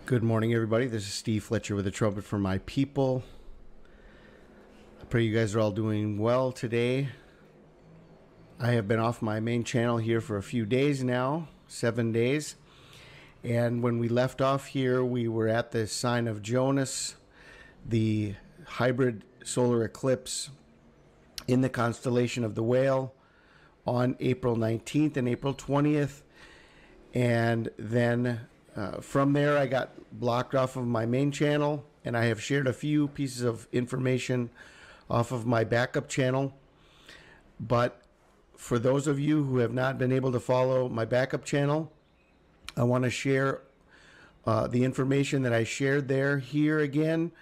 Good morning, everybody. This is Steve Fletcher with a trumpet for my people. I pray you guys are all doing well today. I have been off my main channel here for a few days now, 7 days. And when we left off here, we were at the sign of Jonas, the hybrid solar eclipse in the constellation of the Whale on April 19th and April 20th. And then from there, I got blocked off of my main channel, and I have shared a few pieces of information off of my backup channel. But for those of you who have not been able to follow my backup channel, I want to share the information that I shared there here again.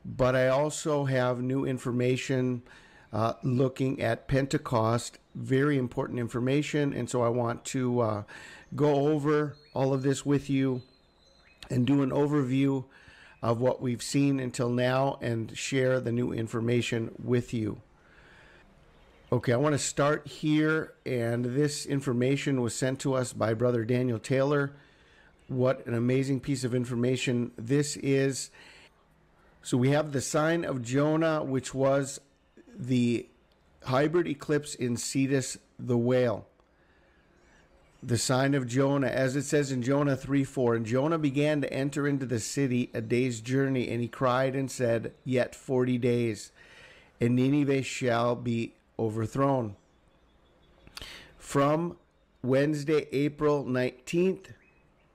But I also have new information looking at Pentecost, very important information, and so I want to go over all of this with you and do an overview of what we've seen until now and share the new information with you. Okay, I want to start here, and this information was sent to us by Brother Daniel Taylor. What an amazing piece of information this is. So we have the sign of Jonah, which was the hybrid eclipse in Cetus the Whale. The sign of Jonah, as it says in Jonah 3:4, and Jonah began to enter into the city a day's journey, and he cried and said, yet 40 days, and Nineveh shall be overthrown. From Wednesday, April 19th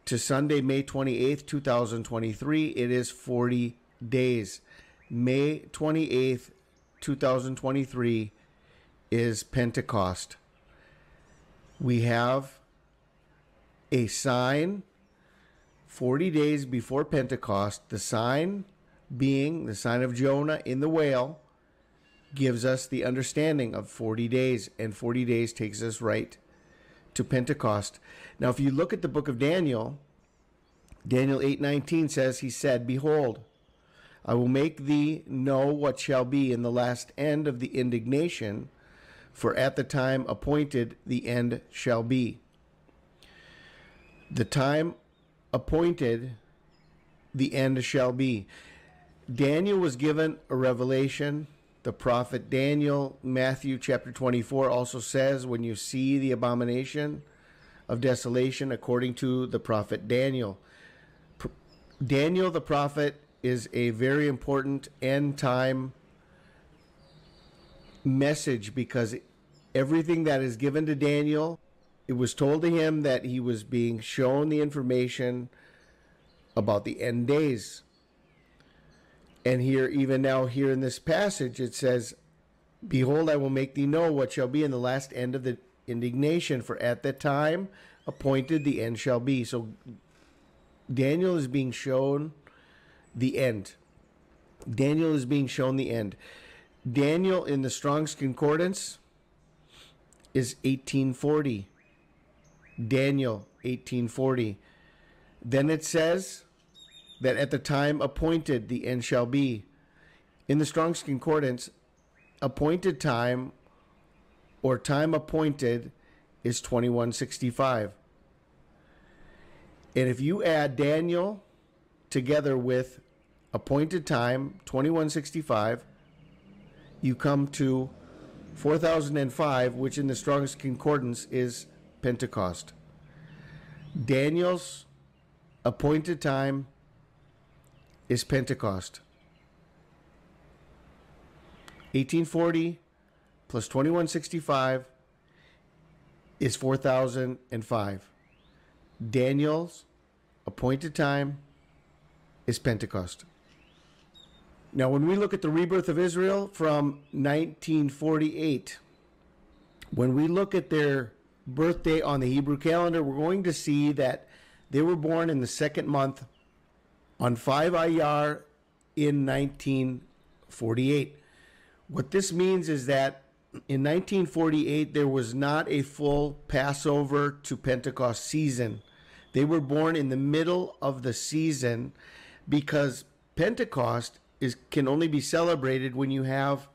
to Sunday, May 28th, 2023, it is 40 days. May 28th, 2023 is Pentecost. We have a sign 40 days before Pentecost. The sign being the sign of Jonah in the whale gives us the understanding of 40 days, and 40 days takes us right to Pentecost. Now, if you look at the book of Daniel, Daniel 8:19 says, he said, behold, I will make thee know what shall be in the last end of the indignation, for at the time appointed the end shall be. The time appointed the end shall be. Daniel was given a revelation. The prophet Daniel, Matthew chapter 24, also says, when you see the abomination of desolation, according to the prophet Daniel. Daniel the prophet is a very important end time message, because everything that is given to Daniel, it was told to him that he was being shown the information about the end days. And here, even now, here in this passage, it says, behold, I will make thee know what shall be in the last end of the indignation, for at the time appointed the end shall be. So Daniel is being shown the end. Daniel is being shown the end. Daniel in the Strong's Concordance is 1840. Daniel 1840. Then it says that at the time appointed the end shall be. In the Strong's Concordance, appointed time or time appointed is 2165. And if you add Daniel together with appointed time 2165, you come to 4005, which in the Strong's Concordance is Pentecost. Daniel's appointed time is Pentecost. 1840 plus 2165 is 4005. Daniel's appointed time is Pentecost. Now, when we look at the rebirth of Israel from 1948, when we look at their birthday on the Hebrew calendar, we're going to see that they were born in the second month on 5 Iyar in 1948. What this means is that in 1948, there was not a full Passover to Pentecost season. They were born in the middle of the season, because Pentecost can only be celebrated when you have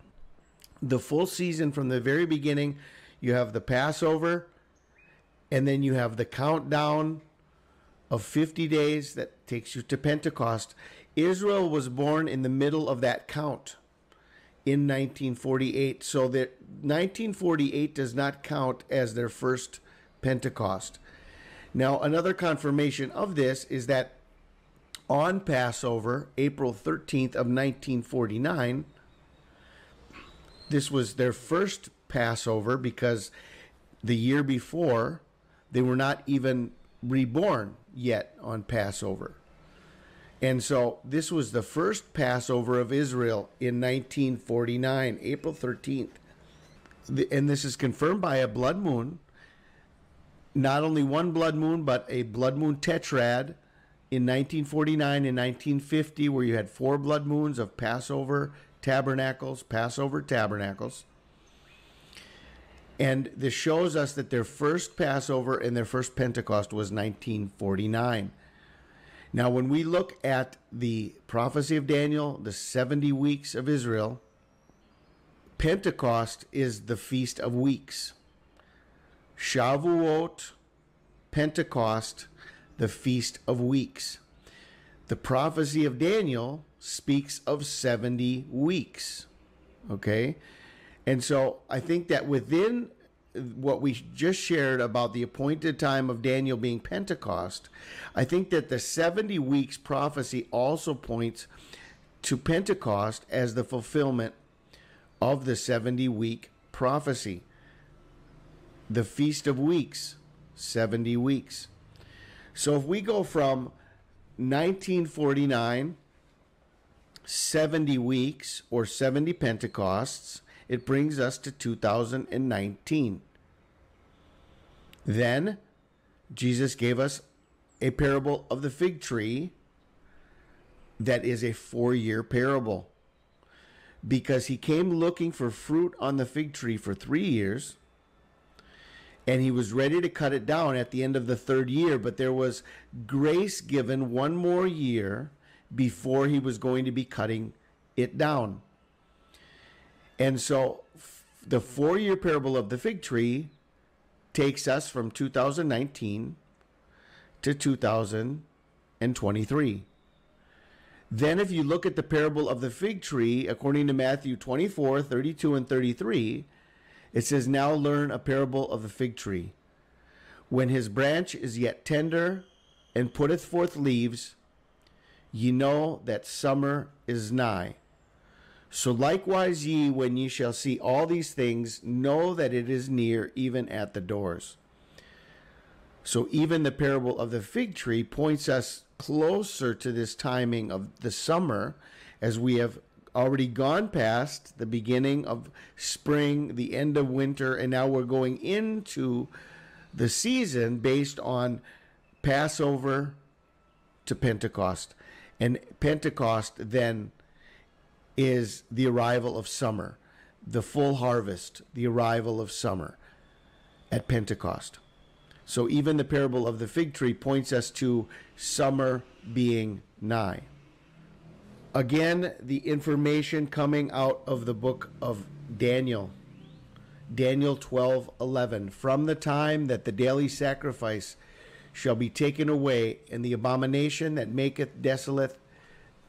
the full season from the very beginning. You have the Passover, and then you have the countdown of 50 days that takes you to Pentecost. Israel was born in the middle of that count in 1948. So that 1948 does not count as their first Pentecost. Now, another confirmation of this is that on Passover, April 13th of 1949, this was their first Passover because the year before, they were not even reborn yet on Passover. And so this was the first Passover of Israel in 1949, April 13th. And this is confirmed by a blood moon. Not only one blood moon, but a blood moon tetrad in 1949 and 1950, where you had 4 blood moons of Passover tabernacles, Passover tabernacles. And this shows us that their first Passover and their first Pentecost was 1949. Now, when we look at the prophecy of Daniel, the 70 weeks of Israel, Pentecost is the Feast of Weeks. Shavuot, Pentecost, the Feast of Weeks. The prophecy of Daniel speaks of 70 weeks. Okay? And so I think that within what we just shared about the appointed time of Daniel being Pentecost, I think that the 70 weeks prophecy also points to Pentecost as the fulfillment of the 70-week prophecy. The Feast of Weeks, 70 weeks. So if we go from 1949, 70 weeks or 70 Pentecosts, it brings us to 2019. Then Jesus gave us a parable of the fig tree that is a 4-year parable, because he came looking for fruit on the fig tree for 3 years, and he was ready to cut it down at the end of the 3rd year, but there was grace given 1 more year before he was going to be cutting it down. And so the 4-year parable of the fig tree takes us from 2019 to 2023. Then if you look at the parable of the fig tree, according to Matthew 24, 32, and 33, it says, "Now learn a parable of the fig tree. When his branch is yet tender and putteth forth leaves, ye know that summer is nigh. So likewise ye, when ye shall see all these things, know that it is near, even at the doors." So even the parable of the fig tree points us closer to this timing of the summer, as we have already gone past the beginning of spring, the end of winter, and now we're going into the season based on Passover to Pentecost. And Pentecost then is the arrival of summer, the full harvest, the arrival of summer at Pentecost. So even the parable of the fig tree points us to summer being nigh. Again, the information coming out of the book of Daniel, Daniel 12:11, "From the time that the daily sacrifice shall be taken away, and the abomination that maketh desolate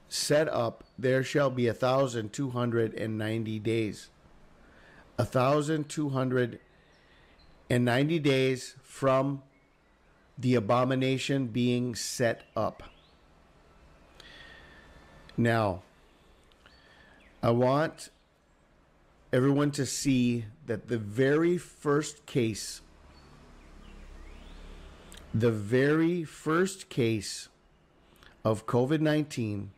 set up, there shall be 1,290 days." 1,290 days from the abomination being set up. Now, I want everyone to see that the very first case of COVID-19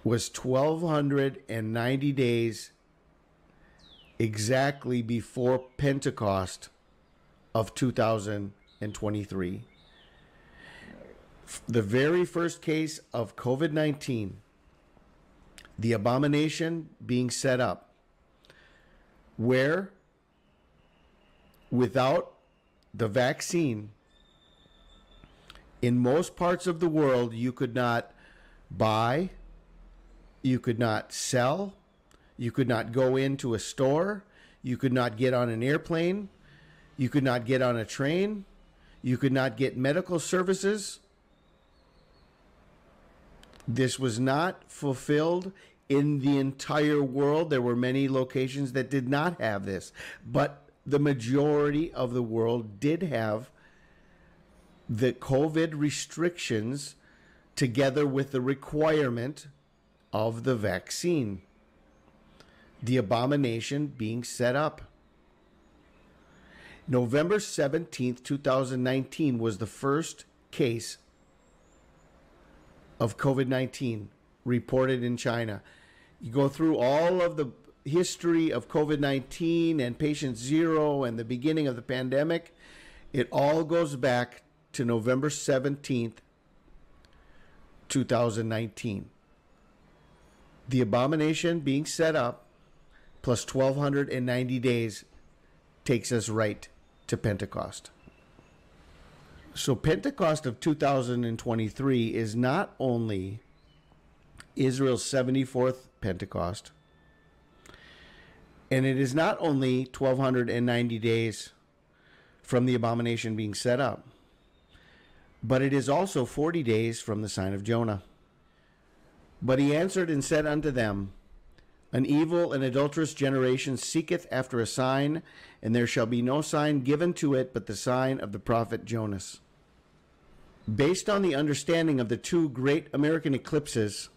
was 1,290 days exactly before Pentecost of 2023. The very first case of COVID-19, the abomination being set up, where without the vaccine, in most parts of the world, you could not buy, you could not sell, you could not go into a store, you could not get on an airplane, you could not get on a train, You could not get medical services. This was not fulfilled in the entire world. There were many locations that did not have this, but the majority of the world did have the COVID restrictions together with the requirement of the vaccine. The abomination being set up. November 17th, 2019 was the first case of COVID-19 reported in China. You go through all of the history of COVID-19 and patient zero and the beginning of the pandemic. It all goes back to November 17th, 2019. The abomination being set up plus 1,290 days takes us right to Pentecost. So Pentecost of 2023 is not only Israel's 74th Pentecost, and it is not only 1,290 days from the abomination being set up, but it is also 40 days from the sign of Jonah. But he answered and said unto them, An evil and adulterous generation seeketh after a sign, and there shall be no sign given to it but the sign of the prophet Jonas. Based on the understanding of the two great American eclipses,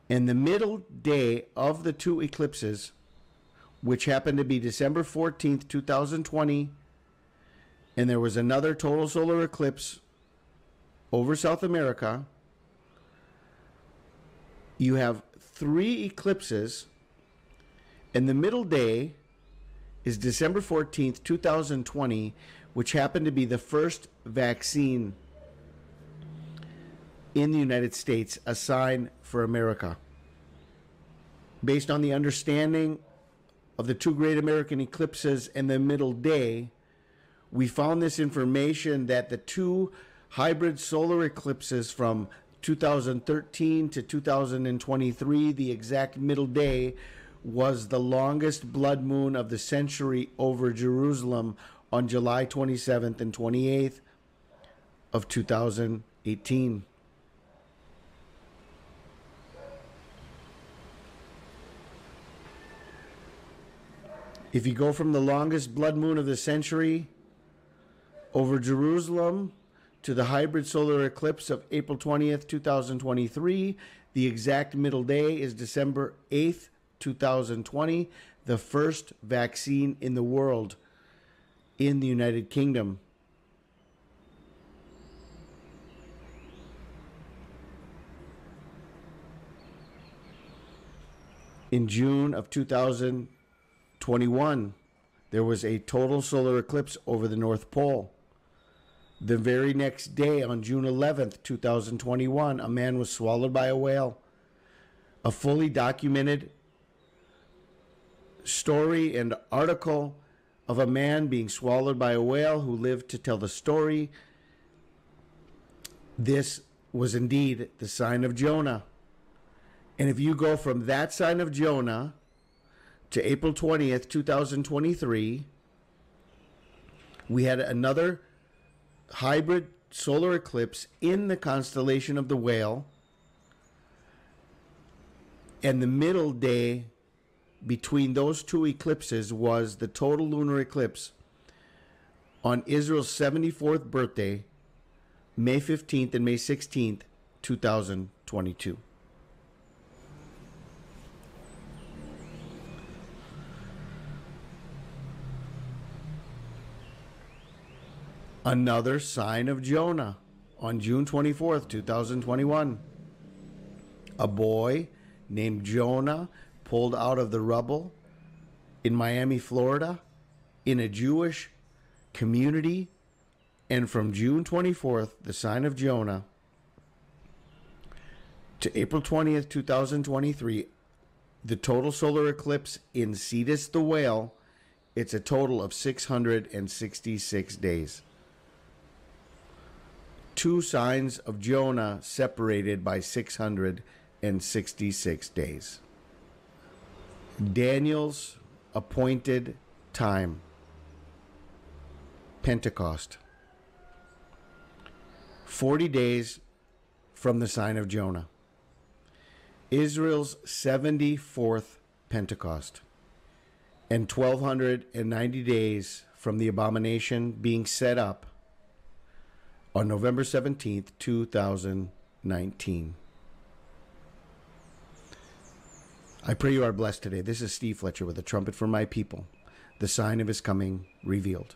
and the middle day of the two eclipses, which happened to be December 14th, 2020, and there was another total solar eclipse over South America, you have 3 eclipses, and the middle day is December 14th, 2020, which happened to be the first vaccine in the United States, a sign for America. Based on the understanding of the two great American eclipses and the middle day, we found this information that the two hybrid solar eclipses from 2013 to 2023, the exact middle day, was the longest blood moon of the century over Jerusalem on July 27th and 28th of 2018. If you go from the longest blood moon of the century over Jerusalem to the hybrid solar eclipse of April 20th, 2023, the exact middle day is December 8th, 2020, the first vaccine in the world in the United Kingdom. In June of 2021, there was a total solar eclipse over the North Pole. The very next day, on June 11th, 2021, a man was swallowed by a whale. A fully documented story and article of a man being swallowed by a whale who lived to tell the story. This was indeed the sign of Jonah. And if you go from that sign of Jonah to April 20th, 2023, we had another hybrid solar eclipse in the constellation of the Whale, and the middle day between those two eclipses was the total lunar eclipse on Israel's 74th birthday, May 15th and May 16th, 2022. Another sign of Jonah on June 24th, 2021. A boy named Jonah pulled out of the rubble in Miami, Florida, in a Jewish community. And from June 24th, the sign of Jonah, to April 20th, 2023, the total solar eclipse in Cetus the Whale, it's a total of 666 days. Two signs of Jonah separated by 666 days. Daniel's appointed time. Pentecost. 40 days from the sign of Jonah. Israel's 74th Pentecost. And 1,290 days from the abomination being set up on November 17th, 2019. I pray you are blessed today. This is Steve Fletcher with a trumpet for my people, the sign of his coming revealed.